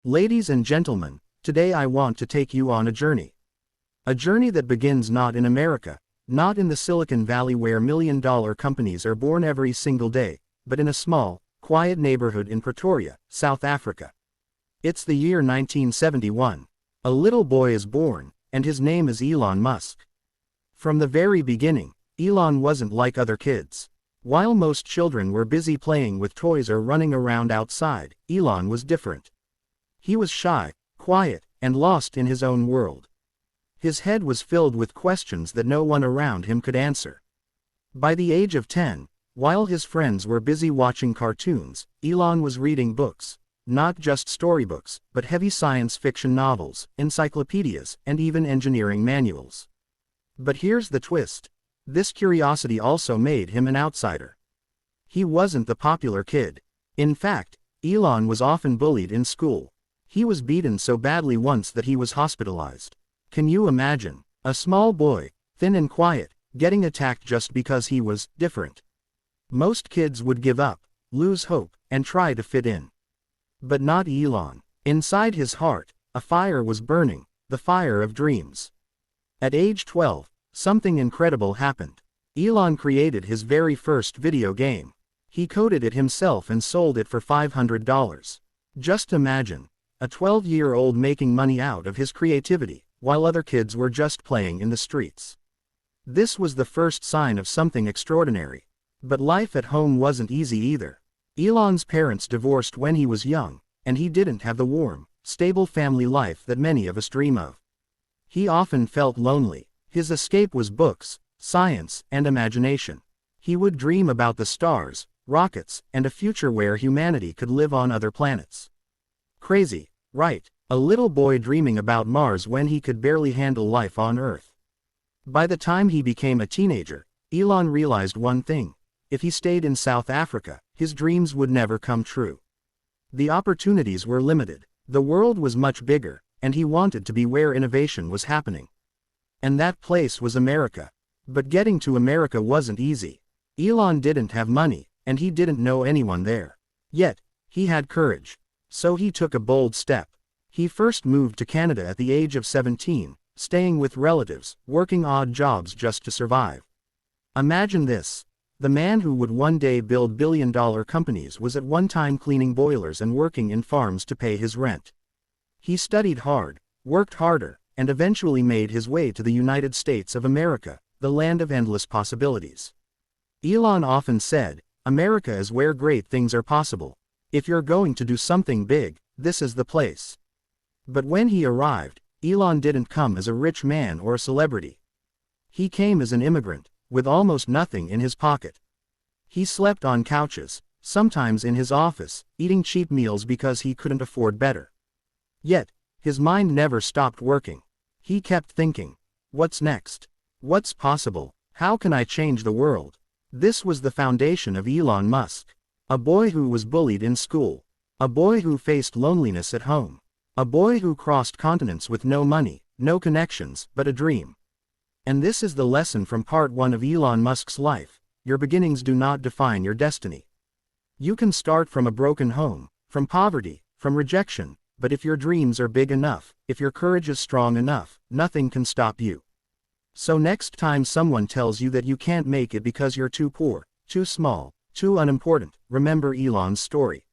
Ladies and gentlemen, today I want to take you on a journey. A journey that begins not in America, not in the Silicon Valley where million-dollar companies are born every single day, but in a small, quiet neighborhood in Pretoria, South Africa. It's the year 1971. A little boy is born, and his name is Elon Musk. From the very beginning, Elon wasn't like other kids. While most children were busy playing with toys or running around outside, Elon was different. He was shy, quiet, and lost in his own world. His head was filled with questions that no one around him could answer. By the age of 10, while his friends were busy watching cartoons, Elon was reading books, not just storybooks, but heavy science fiction novels, encyclopedias, and even engineering manuals. But here's the twist. This curiosity also made him an outsider. He wasn't the popular kid. In fact, Elon was often bullied in school. He was beaten so badly once that he was hospitalized. Can you imagine? A small boy, thin and quiet, getting attacked just because he was different. Most kids would give up, lose hope, and try to fit in. But not Elon. Inside his heart, a fire was burning, the fire of dreams. At age 12, something incredible happened. Elon created his very first video game. He coded it himself and sold it for $500. Just imagine, a 12-year-old making money out of his creativity, while other kids were just playing in the streets. This was the first sign of something extraordinary. But life at home wasn't easy either. Elon's parents divorced when he was young, and he didn't have the warm, stable family life that many of us dream of. He often felt lonely. His escape was books, science, and imagination. He would dream about the stars, rockets, and a future where humanity could live on other planets. Crazy, right? A little boy dreaming about Mars when he could barely handle life on Earth. By the time he became a teenager, Elon realized one thing. If he stayed in South Africa, his dreams would never come true. The opportunities were limited. The world was much bigger, and he wanted to be where innovation was happening. And that place was America. But getting to America wasn't easy. Elon didn't have money, and he didn't know anyone there. Yet, he had courage. So he took a bold step. He first moved to Canada at the age of 17, staying with relatives, working odd jobs just to survive. Imagine this. The man who would one day build billion-dollar companies was at one time cleaning boilers and working in farms to pay his rent. He studied hard, worked harder, and eventually made his way to the United States of America, the land of endless possibilities. Elon often said, "America is where great things are possible. If you're going to do something big, this is the place." But when he arrived, Elon didn't come as a rich man or a celebrity. He came as an immigrant, with almost nothing in his pocket. He slept on couches, sometimes in his office, eating cheap meals because he couldn't afford better. Yet, his mind never stopped working. He kept thinking, what's next? What's possible? How can I change the world? This was the foundation of Elon Musk. A boy who was bullied in school. A boy who faced loneliness at home. A boy who crossed continents with no money, no connections, but a dream. And this is the lesson from part 1 of Elon Musk's life. Your beginnings do not define your destiny. You can start from a broken home, from poverty, from rejection, but if your dreams are big enough, if your courage is strong enough, nothing can stop you. So next time someone tells you that you can't make it because you're too poor, too small, too unimportant, remember Elon's story.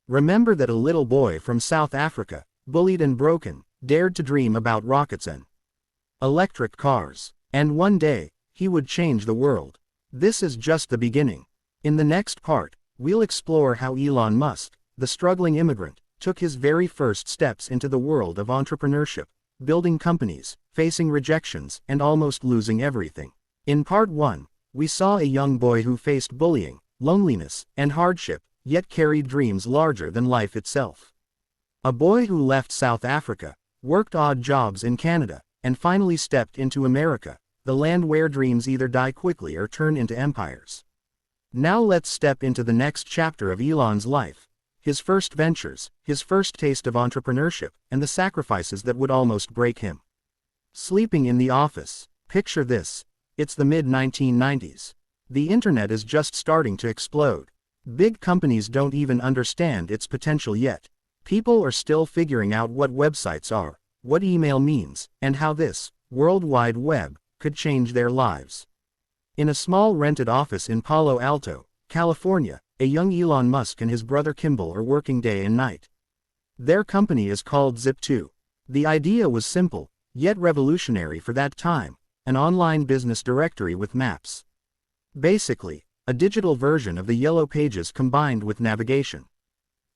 Remember that a little boy from South Africa, bullied and broken, dared to dream about rockets and electric cars. And one day, he would change the world. This is just the beginning. In the next part, we'll explore how Elon Musk, the struggling immigrant, took his very first steps into the world of entrepreneurship, building companies, facing rejections, and almost losing everything. In part 1, we saw a young boy who faced bullying, loneliness, and hardship, yet carried dreams larger than life itself. A boy who left South Africa, worked odd jobs in Canada, and finally stepped into America, the land where dreams either die quickly or turn into empires. Now let's step into the next chapter of Elon's life. His first ventures, his first taste of entrepreneurship, and the sacrifices that would almost break him. Sleeping in the office. Picture this. It's the mid-1990s. The internet is just starting to explode. Big companies don't even understand its potential yet. People are still figuring out what websites are, what email means, and how this World Wide Web could change their lives. In a small rented office in Palo Alto, California, a young Elon Musk and his brother Kimball are working day and night. Their company is called Zip2. The idea was simple, yet revolutionary for that time, an online business directory with maps. Basically, a digital version of the Yellow Pages combined with navigation.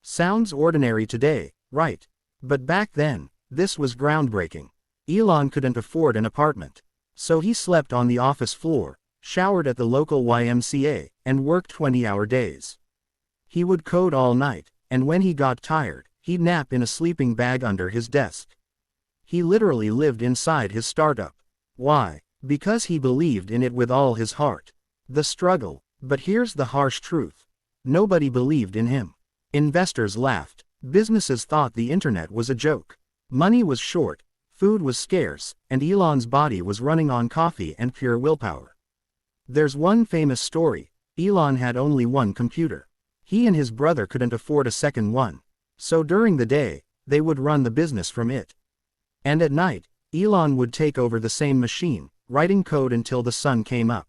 Sounds ordinary today, right? But back then, this was groundbreaking. Elon couldn't afford an apartment, so he slept on the office floor, showered at the local YMCA, and worked 20-hour days. He would code all night, and when he got tired, he'd nap in a sleeping bag under his desk. He literally lived inside his startup. Why? Because he believed in it with all his heart. The struggle. But here's the harsh truth. Nobody believed in him. Investors laughed. Businesses thought the internet was a joke. Money was short, food was scarce, and Elon's body was running on coffee and pure willpower. There's one famous story. Elon had only one computer. He and his brother couldn't afford a second one. So during the day, they would run the business from it. And at night, Elon would take over the same machine, writing code until the sun came up.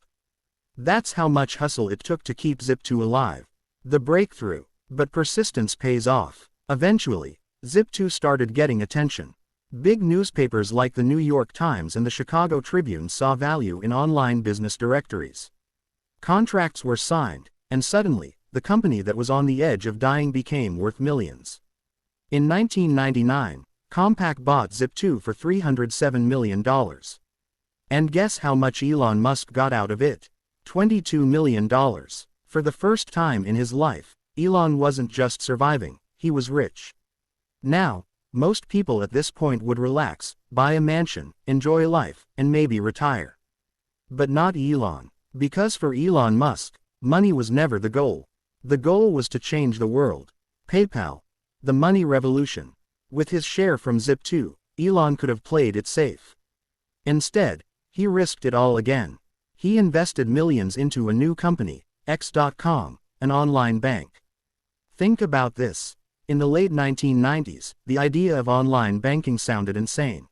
That's how much hustle it took to keep Zip2 alive. The breakthrough. But persistence pays off. Eventually, Zip2 started getting attention. Big newspapers like the New York Times and the Chicago Tribune saw value in online business directories. Contracts were signed, and suddenly, the company that was on the edge of dying became worth millions. In 1999, Compaq bought Zip2 for $307 million. And guess how much Elon Musk got out of it? $22 million. For the first time in his life, Elon wasn't just surviving, he was rich. Now, most people at this point would relax, buy a mansion, enjoy life, and maybe retire. But not Elon. Because for Elon Musk, money was never the goal. The goal was to change the world. PayPal. The money revolution. With his share from Zip2, Elon could have played it safe. Instead, he risked it all again. He invested millions into a new company, X.com, an online bank. Think about this. In the late 1990s, the idea of online banking sounded insane.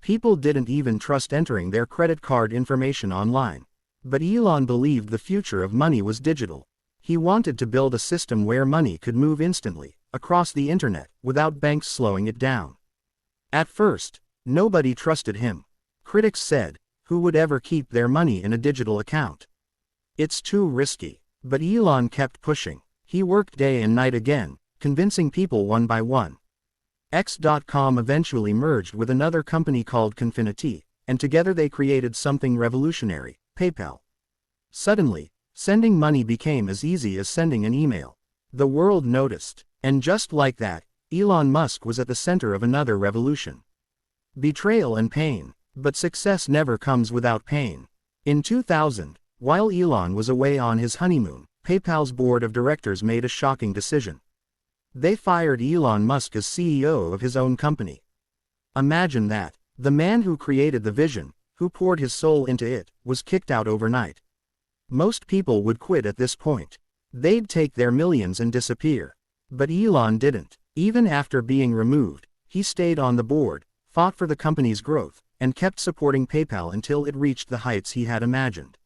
People didn't even trust entering their credit card information online. But Elon believed the future of money was digital. He wanted to build a system where money could move instantly, across the internet, without banks slowing it down. At first, nobody trusted him. Critics said, who would ever keep their money in a digital account? It's too risky. But Elon kept pushing. He worked day and night again, convincing people one by one. X.com eventually merged with another company called Confinity, and together they created something revolutionary, PayPal. Suddenly, sending money became as easy as sending an email. The world noticed. And just like that, Elon Musk was at the center of another revolution. Betrayal and pain. But success never comes without pain. In 2000, while Elon was away on his honeymoon, PayPal's board of directors made a shocking decision. They fired Elon Musk as CEO of his own company. Imagine that. The man who created the vision, who poured his soul into it, was kicked out overnight. Most people would quit at this point. They'd take their millions and disappear. But Elon didn't. Even after being removed, he stayed on the board, fought for the company's growth, and kept supporting PayPal until it reached the heights he had imagined.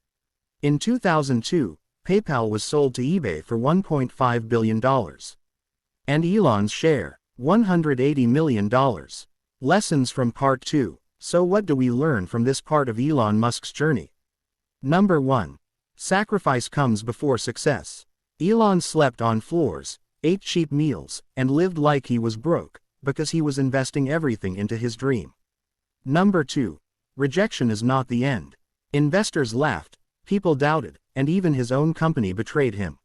In 2002, PayPal was sold to eBay for $1.5 billion. And Elon's share, $180 million. Lessons from Part 2. So what do we learn from this part of Elon Musk's journey? Number 1. Sacrifice comes before success. Elon slept on floors, ate cheap meals, and lived like he was broke, because he was investing everything into his dream. Number 2. Rejection is not the end. Investors laughed, people doubted, and even his own company betrayed him.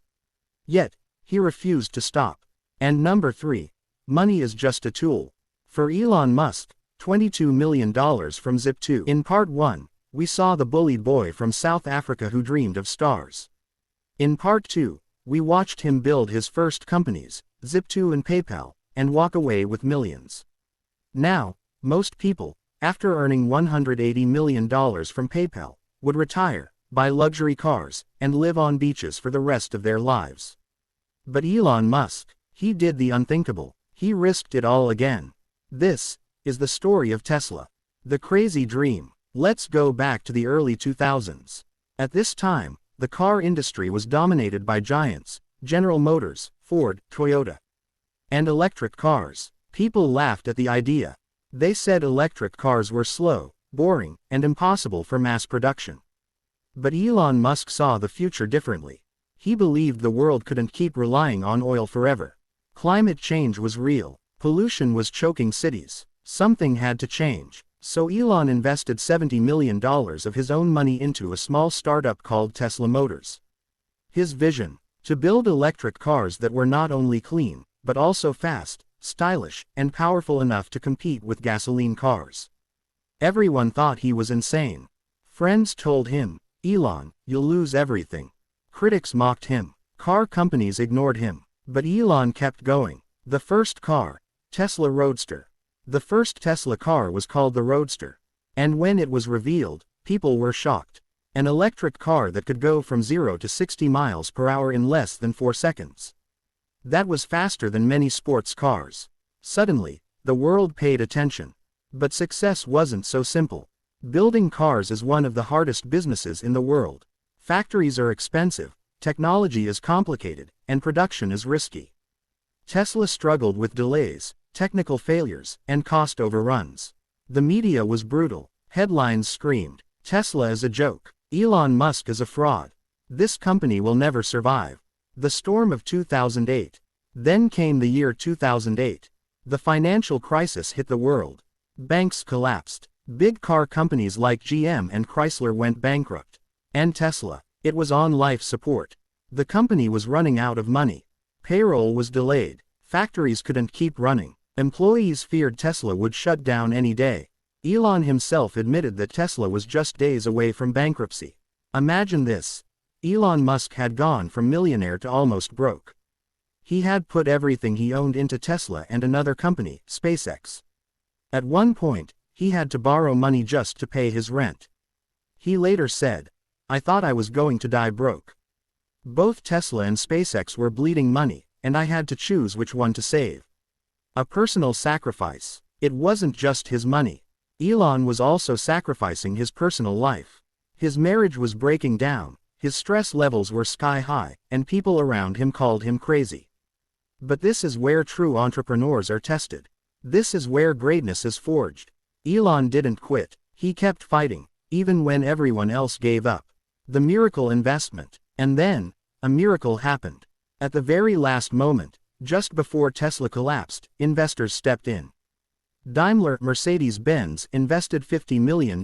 Yet, he refused to stop. And number 3. Money is just a tool. For Elon Musk, $22 million from Zip2. In Part 1, we saw the bullied boy from South Africa who dreamed of stars. In Part 2, we watched him build his first companies, Zip2 and PayPal, and walk away with millions. Now, most people, after earning $180 million from PayPal, would retire, buy luxury cars, and live on beaches for the rest of their lives. But Elon Musk, he did the unthinkable. He risked it all again. This is the story of Tesla. The crazy dream. Let's go back to the early 2000s. At this time, the car industry was dominated by giants, General Motors, Ford, Toyota, and electric cars. People laughed at the idea. They said electric cars were slow, boring, and impossible for mass production. But Elon Musk saw the future differently. He believed the world couldn't keep relying on oil forever. Climate change was real. Pollution was choking cities. Something had to change. So Elon invested $70 million of his own money into a small startup called Tesla Motors. His vision: to build electric cars that were not only clean, but also fast, stylish, and powerful enough to compete with gasoline cars. Everyone thought he was insane. Friends told him, "Elon, you'll lose everything." Critics mocked him. Car companies ignored him. But Elon kept going. The first car, Tesla Roadster. The first Tesla car was called the Roadster. And when it was revealed, people were shocked. An electric car that could go from 0 to 60 miles per hour in less than 4 seconds. That was faster than many sports cars. Suddenly, the world paid attention. But success wasn't so simple. Building cars is one of the hardest businesses in the world. Factories are expensive, technology is complicated, and production is risky. Tesla struggled with delays, technical failures, and cost overruns. The media was brutal. Headlines screamed, "Tesla is a joke. Elon Musk is a fraud. This company will never survive." The storm of 2008. Then came the year 2008. The financial crisis hit the world. Banks collapsed. Big car companies like GM and Chrysler went bankrupt. And Tesla, it was on life support. The company was running out of money. Payroll was delayed. Factories couldn't keep running. Employees feared Tesla would shut down any day. Elon himself admitted that Tesla was just days away from bankruptcy. Imagine this. Elon Musk had gone from millionaire to almost broke. He had put everything he owned into Tesla and another company, SpaceX. At one point, he had to borrow money just to pay his rent. He later said, "I thought I was going to die broke." Both Tesla and SpaceX were bleeding money, and I had to choose which one to save. A personal sacrifice. It wasn't just his money. Elon was also sacrificing his personal life. His marriage was breaking down, his stress levels were sky high, and people around him called him crazy. But this is where true entrepreneurs are tested. This is where greatness is forged. Elon didn't quit. He kept fighting, even when everyone else gave up. The miracle investment. And then, a miracle happened. At the very last moment, just before Tesla collapsed, investors stepped in. Daimler, Mercedes-Benz invested $50 million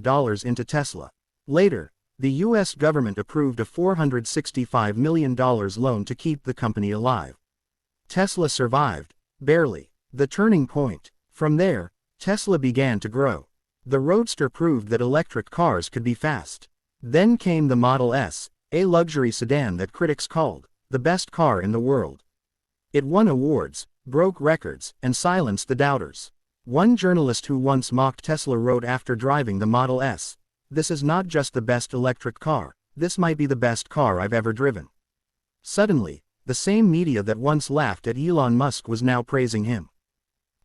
into Tesla. Later, the U.S. government approved a $465 million loan to keep the company alive. Tesla survived, barely. The turning point. From there, Tesla began to grow. The Roadster proved that electric cars could be fast. Then came the Model S, a luxury sedan that critics called the best car in the world. It won awards, broke records, and silenced the doubters. One journalist who once mocked Tesla wrote after driving the Model S, "This is not just the best electric car, this might be the best car I've ever driven." Suddenly, the same media that once laughed at Elon Musk was now praising him.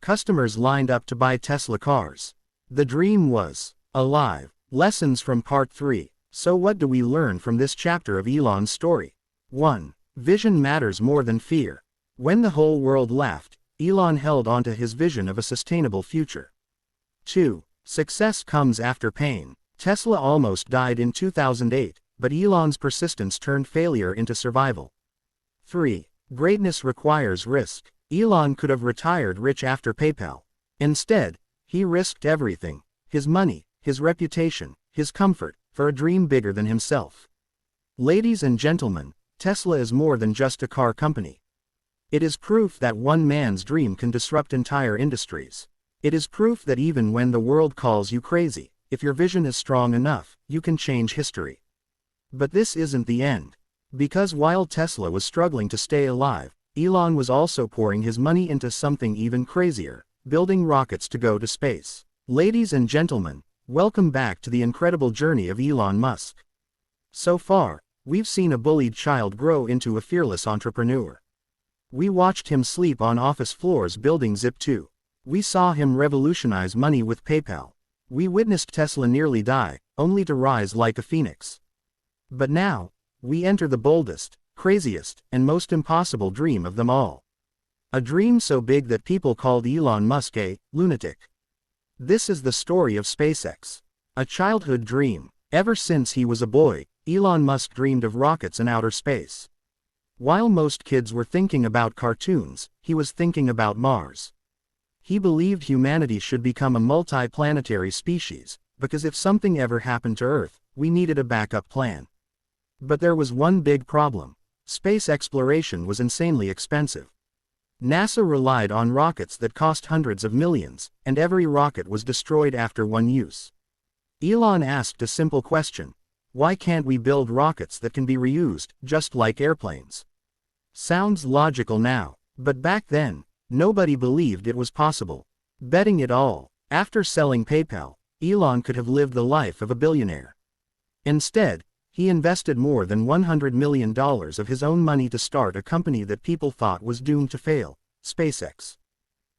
Customers lined up to buy Tesla cars. The dream was alive. Lessons from Part 3. So what do we learn from this chapter of Elon's story? 1. Vision matters more than fear. When the whole world laughed, Elon held onto his vision of a sustainable future. 2. Success comes after pain. Tesla almost died in 2008, but Elon's persistence turned failure into survival. 3. Greatness requires risk. Elon could have retired rich after PayPal. Instead, he risked everything: his money, his reputation, his comfort, for a dream bigger than himself. Ladies and gentlemen, Tesla is more than just a car company. It is proof that one man's dream can disrupt entire industries. It is proof that even when the world calls you crazy, if your vision is strong enough, you can change history. But this isn't the end. Because while Tesla was struggling to stay alive, Elon was also pouring his money into something even crazier: building rockets to go to space. Ladies and gentlemen, welcome back to the incredible journey of Elon Musk. So far, we've seen a bullied child grow into a fearless entrepreneur. We watched him sleep on office floors building Zip2. We saw him revolutionize money with PayPal. We witnessed Tesla nearly die, only to rise like a phoenix. But now, we enter the boldest, craziest, and most impossible dream of them all. A dream so big that people called Elon Musk a lunatic. This is the story of SpaceX. A childhood dream. Ever since he was a boy, Elon Musk dreamed of rockets and outer space. While most kids were thinking about cartoons, he was thinking about Mars. He believed humanity should become a multi-planetary species, because if something ever happened to Earth, we needed a backup plan. But there was one big problem. Space exploration was insanely expensive. NASA relied on rockets that cost hundreds of millions, and every rocket was destroyed after one use. Elon asked a simple question. Why can't we build rockets that can be reused, just like airplanes? Sounds logical now, but back then, nobody believed it was possible. Betting it all, after selling PayPal, Elon could have lived the life of a billionaire. Instead, he invested more than $100 million of his own money to start a company that people thought was doomed to fail, SpaceX.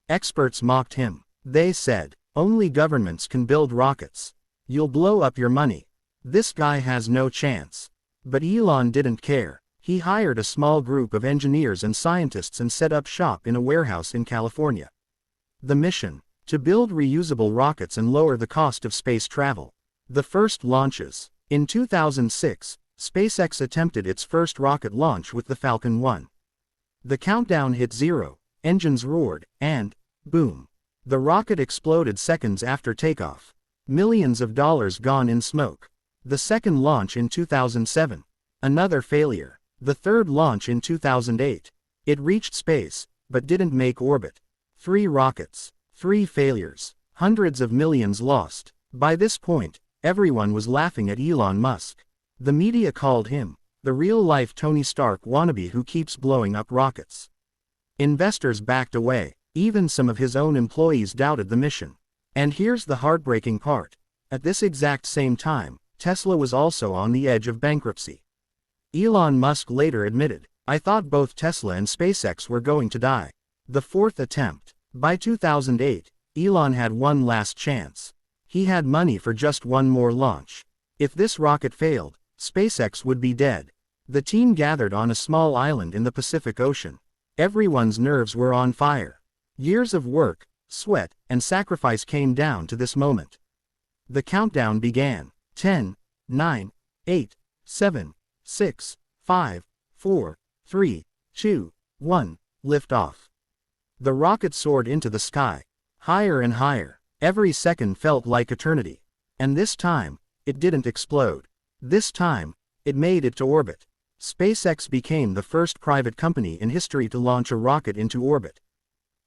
Experts mocked him. They said, only governments can build rockets. You'll blow up your money. This guy has no chance. But Elon didn't care. He hired a small group of engineers and scientists and set up shop in a warehouse in California. The mission: to build reusable rockets and lower the cost of space travel. The first launches. In 2006, SpaceX attempted its first rocket launch with the Falcon 1. The countdown hit 0, engines roared, and, boom. The rocket exploded seconds after takeoff. Millions of dollars gone in smoke. The second launch in 2007. Another failure. The third launch in 2008. It reached space, but didn't make orbit. 3 rockets. 3 failures. Hundreds of millions lost. By this point, everyone was laughing at Elon Musk. The media called him the real-life Tony Stark wannabe who keeps blowing up rockets. Investors backed away. Even some of his own employees doubted the mission. And here's the heartbreaking part. At this exact same time, Tesla was also on the edge of bankruptcy. Elon Musk later admitted, "I thought both Tesla and SpaceX were going to die." The fourth attempt. By 2008, Elon had one last chance. He had money for just one more launch. If this rocket failed, SpaceX would be dead. The team gathered on a small island in the Pacific Ocean. Everyone's nerves were on fire. Years of work, sweat, and sacrifice came down to this moment. The countdown began. 10, 9, 8, 7, 6, 5, 4, 3, 2, 1, lift off. The rocket soared into the sky. Higher and higher. Every second felt like eternity. And this time, it didn't explode. This time, it made it to orbit. SpaceX became the first private company in history to launch a rocket into orbit.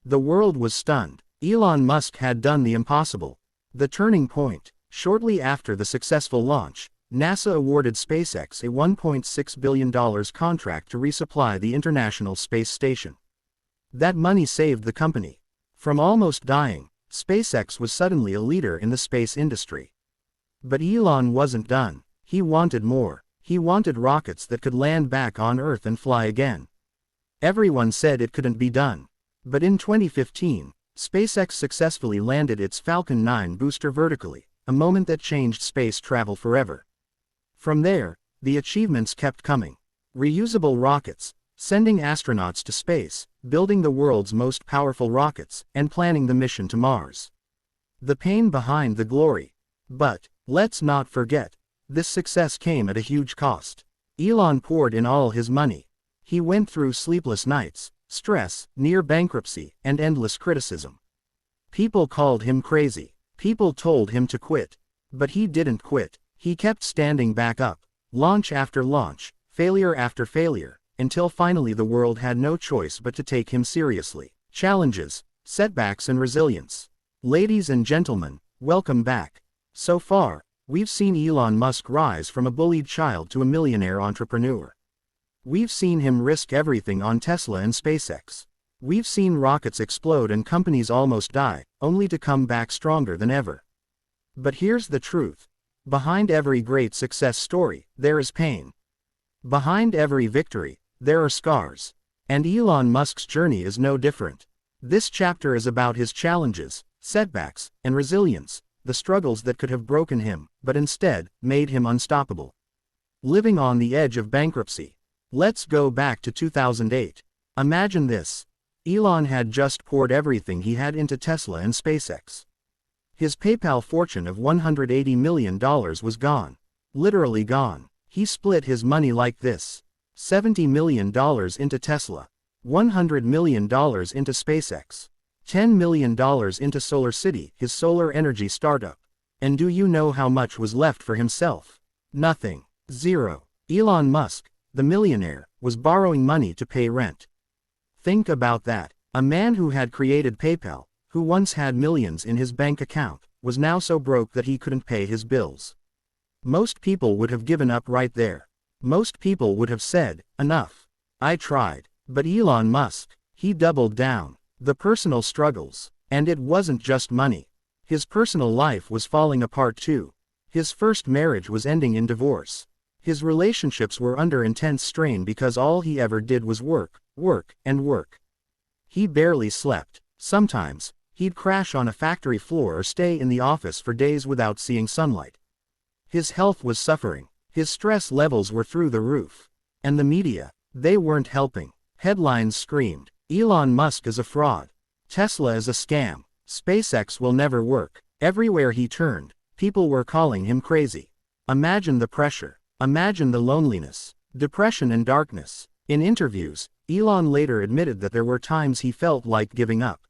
The world was stunned. Elon Musk had done the impossible. The turning point. Shortly after the successful launch, NASA awarded SpaceX a $1.6 billion contract to resupply the International Space Station. That money saved the company. From almost dying, SpaceX was suddenly a leader in the space industry. But Elon wasn't done. He wanted more. He wanted rockets that could land back on Earth and fly again. Everyone said it couldn't be done. But in 2015, SpaceX successfully landed its Falcon 9 booster vertically, a moment that changed space travel forever. From there, the achievements kept coming. Reusable rockets, sending astronauts to space, building the world's most powerful rockets, and planning the mission to Mars. The pain behind the glory. But, let's not forget, this success came at a huge cost. Elon poured in all his money. He went through sleepless nights, stress, near bankruptcy, and endless criticism. People called him crazy. People told him to quit. But he didn't quit. He kept standing back up. Launch after launch, failure after failure, until finally the world had no choice but to take him seriously. Challenges, setbacks and resilience. Ladies and gentlemen, welcome back. So far, we've seen Elon Musk rise from a bullied child to a millionaire entrepreneur. We've seen him risk everything on Tesla and SpaceX. We've seen rockets explode and companies almost die, only to come back stronger than ever. But here's the truth. Behind every great success story, there is pain. Behind every victory, there are scars. And Elon Musk's journey is no different. This chapter is about his challenges, setbacks, and resilience, the struggles that could have broken him, but instead, made him unstoppable. Living on the edge of bankruptcy. Let's go back to 2008. Imagine this. Elon had just poured everything he had into Tesla and SpaceX. His PayPal fortune of $180 million was gone. Literally gone. He split his money like this. $70 million into Tesla. $100 million into SpaceX. $10 million into SolarCity, his solar energy startup. And do you know how much was left for himself? Nothing. Zero. Elon Musk, the millionaire, was borrowing money to pay rent. Think about that. A man who had created PayPal, who once had millions in his bank account, was now so broke that he couldn't pay his bills. Most people would have given up right there. Most people would have said, enough. I tried. But Elon Musk, he doubled down. The personal struggles. And it wasn't just money. His personal life was falling apart too. His first marriage was ending in divorce. His relationships were under intense strain because all he ever did was work, work, and work. He barely slept. Sometimes, he'd crash on a factory floor or stay in the office for days without seeing sunlight. His health was suffering. His stress levels were through the roof. And the media, they weren't helping. Headlines screamed, Elon Musk is a fraud. Tesla is a scam. SpaceX will never work. Everywhere he turned, people were calling him crazy. Imagine the pressure. Imagine the loneliness, depression and darkness. In interviews, Elon later admitted that there were times he felt like giving up.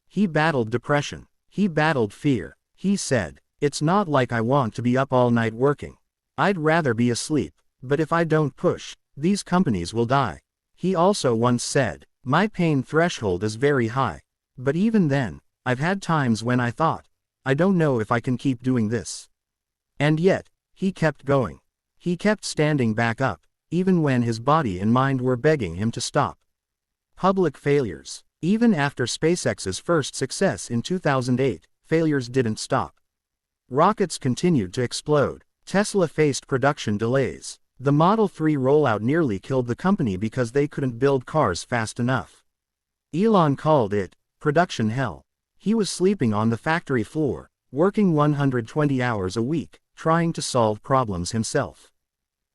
He battled depression. He battled fear. He said, it's not like I want to be up all night working. I'd rather be asleep. But if I don't push, these companies will die. He also once said, my pain threshold is very high. But even then, I've had times when I thought, I don't know if I can keep doing this. And yet, he kept going. He kept standing back up, even when his body and mind were begging him to stop. Public failures. Even after SpaceX's first success in 2008, failures didn't stop. Rockets continued to explode. Tesla faced production delays. The Model 3 rollout nearly killed the company because they couldn't build cars fast enough. Elon called it production hell. He was sleeping on the factory floor, working 120 hours a week, trying to solve problems himself.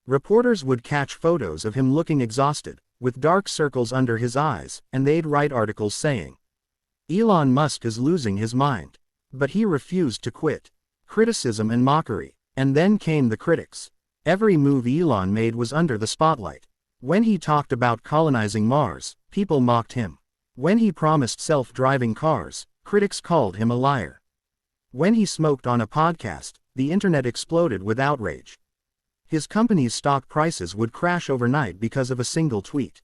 Reporters would catch photos of him looking exhausted, with dark circles under his eyes, and they'd write articles saying, Elon Musk is losing his mind. But he refused to quit. Criticism and mockery. And then came the critics. Every move Elon made was under the spotlight. When he talked about colonizing Mars, people mocked him. When he promised self-driving cars, critics called him a liar. When he smoked on a podcast, the internet exploded with outrage. His company's stock prices would crash overnight because of a single tweet.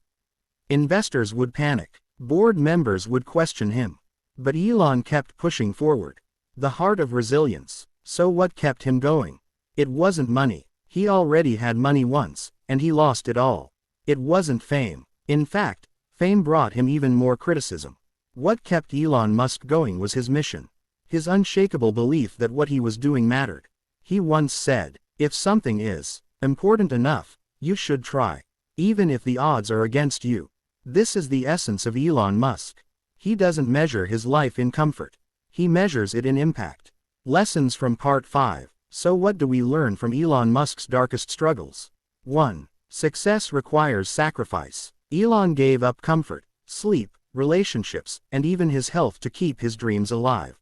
Investors would panic. Board members would question him. But Elon kept pushing forward. The heart of resilience. So what kept him going? It wasn't money. He already had money once, and he lost it all. It wasn't fame. In fact, fame brought him even more criticism. What kept Elon Musk going was his mission. His unshakable belief that what he was doing mattered. He once said, if something is important enough, you should try. Even if the odds are against you. This is the essence of Elon Musk. He doesn't measure his life in comfort. He measures it in impact. Lessons from Part 5. So what do we learn from Elon Musk's darkest struggles? 1. Success requires sacrifice. Elon gave up comfort, sleep, relationships, and even his health to keep his dreams alive.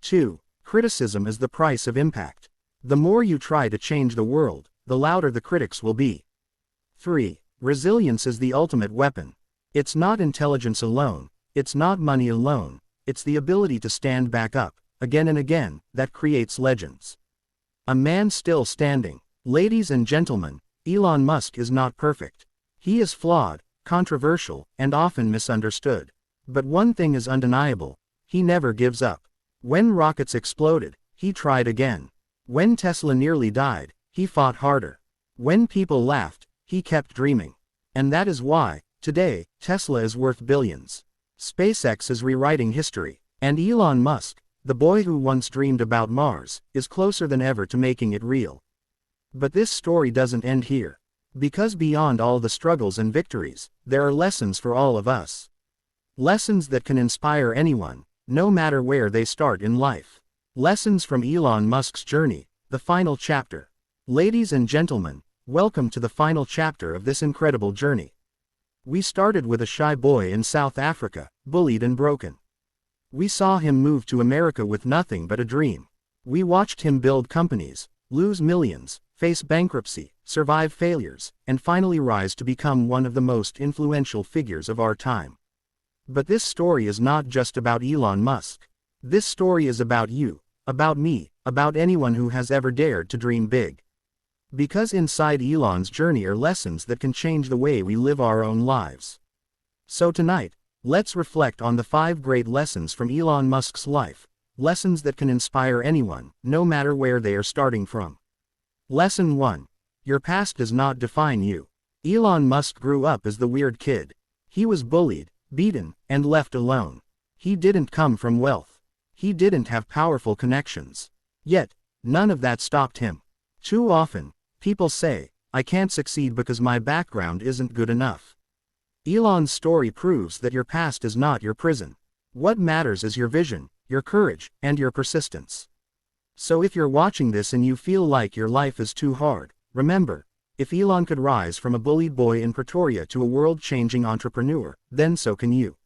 2. Criticism is the price of impact. The more you try to change the world, the louder the critics will be. 3. Resilience is the ultimate weapon. It's not intelligence alone, it's not money alone, it's the ability to stand back up, again and again, that creates legends. A man still standing. Ladies and gentlemen, Elon Musk is not perfect. He is flawed, controversial, and often misunderstood. But one thing is undeniable, he never gives up. When rockets exploded, he tried again. When Tesla nearly died, he fought harder. When people laughed, he kept dreaming. And that is why, today, Tesla is worth billions. SpaceX is rewriting history. And Elon Musk, the boy who once dreamed about Mars, is closer than ever to making it real. But this story doesn't end here. Because beyond all the struggles and victories, there are lessons for all of us. Lessons that can inspire anyone, no matter where they start in life. Lessons from Elon Musk's journey, the final chapter. Ladies and gentlemen, welcome to the final chapter of this incredible journey. We started with a shy boy in South Africa, bullied and broken. We saw him move to America with nothing but a dream. We watched him build companies, lose millions, face bankruptcy, survive failures, and finally rise to become one of the most influential figures of our time. But this story is not just about Elon Musk. This story is about you, about me, about anyone who has ever dared to dream big. Because inside Elon's journey are lessons that can change the way we live our own lives. So tonight, let's reflect on the 5 great lessons from Elon Musk's life, lessons that can inspire anyone, no matter where they are starting from. Lesson 1. Your past does not define you. Elon Musk grew up as the weird kid. He was bullied, beaten, and left alone. He didn't come from wealth. He didn't have powerful connections. Yet, none of that stopped him. Too often, people say, "I can't succeed because my background isn't good enough." Elon's story proves that your past is not your prison. What matters is your vision, your courage, and your persistence. So if you're watching this and you feel like your life is too hard, remember, if Elon could rise from a bullied boy in Pretoria to a world-changing entrepreneur, then so can you.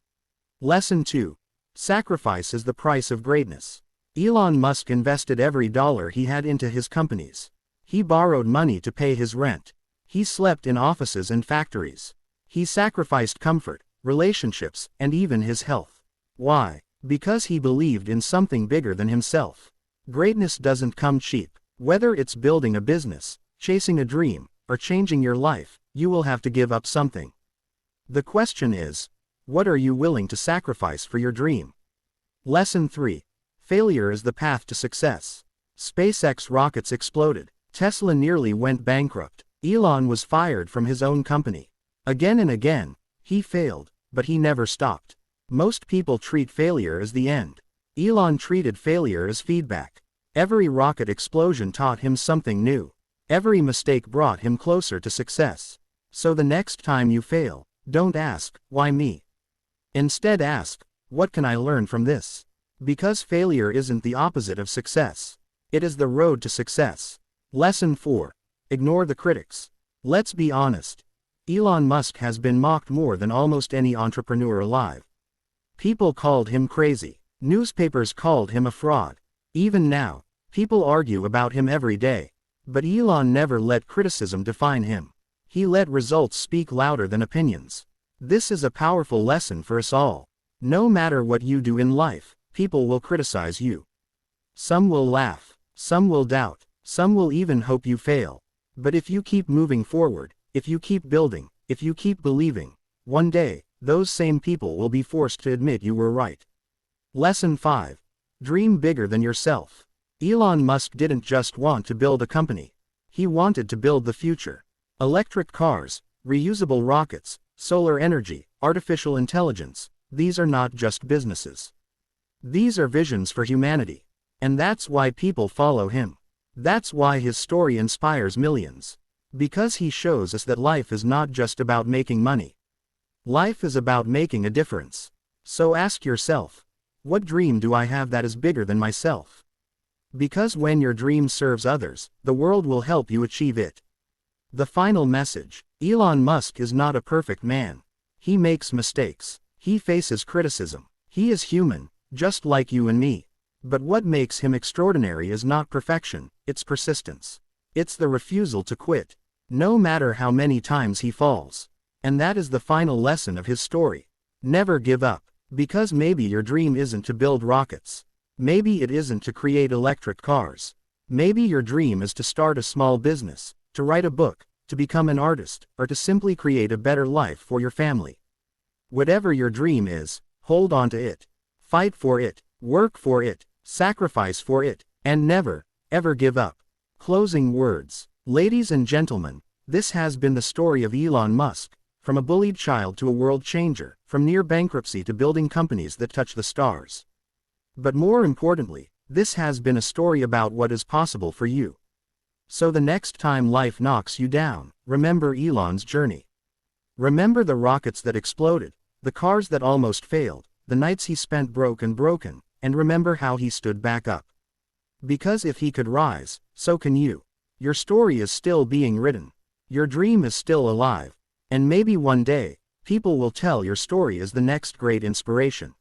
Lesson 2. Sacrifice is the price of greatness. Elon Musk invested every dollar he had into his companies. He borrowed money to pay his rent. He slept in offices and factories. He sacrificed comfort, relationships, and even his health. Why? Because he believed in something bigger than himself. Greatness doesn't come cheap. Whether it's building a business, chasing a dream, or changing your life, you will have to give up something. The question is, what are you willing to sacrifice for your dream? Lesson 3. Failure is the path to success. SpaceX rockets exploded. Tesla nearly went bankrupt. Elon was fired from his own company. Again and again, he failed, but he never stopped. Most people treat failure as the end. Elon treated failure as feedback. Every rocket explosion taught him something new. Every mistake brought him closer to success. So the next time you fail, don't ask, "Why me?" Instead ask, "What can I learn from this?" Because failure isn't the opposite of success. It is the road to success. Lesson 4. Ignore the critics. Let's be honest. Elon Musk has been mocked more than almost any entrepreneur alive. People called him crazy. Newspapers called him a fraud. Even now, people argue about him every day. But Elon never let criticism define him. He let results speak louder than opinions. This is a powerful lesson for us all. No matter what you do in life, people will criticize you. Some will laugh, some will doubt, some will even hope you fail. But if you keep moving forward, if you keep building, if you keep believing, one day, those same people will be forced to admit you were right. Lesson 5. Dream bigger than yourself. Elon Musk didn't just want to build a company. He wanted to build the future. Electric cars, reusable rockets, solar energy, artificial intelligence, these are not just businesses. These are visions for humanity. And that's why people follow him. That's why his story inspires millions. Because he shows us that life is not just about making money. Life is about making a difference. So ask yourself, what dream do I have that is bigger than myself? Because when your dream serves others, the world will help you achieve it. The final message. Elon Musk is not a perfect man. He makes mistakes. He faces criticism. He is human, just like you and me. But what makes him extraordinary is not perfection, it's persistence. It's the refusal to quit, no matter how many times he falls. And that is the final lesson of his story. Never give up. Because maybe your dream isn't to build rockets. Maybe it isn't to create electric cars. Maybe your dream is to start a small business, to write a book, to become an artist, or to simply create a better life for your family. Whatever your dream is, hold on to it. Fight for it, work for it, sacrifice for it, and never, ever give up. Closing words. Ladies and gentlemen, this has been the story of Elon Musk. From a bullied child to a world changer, from near bankruptcy to building companies that touch the stars. But more importantly, this has been a story about what is possible for you. So the next time life knocks you down, remember Elon's journey. Remember the rockets that exploded, the cars that almost failed, the nights he spent broken, and remember how he stood back up. Because if he could rise, so can you. Your story is still being written. Your dream is still alive. And maybe one day, people will tell your story as the next great inspiration.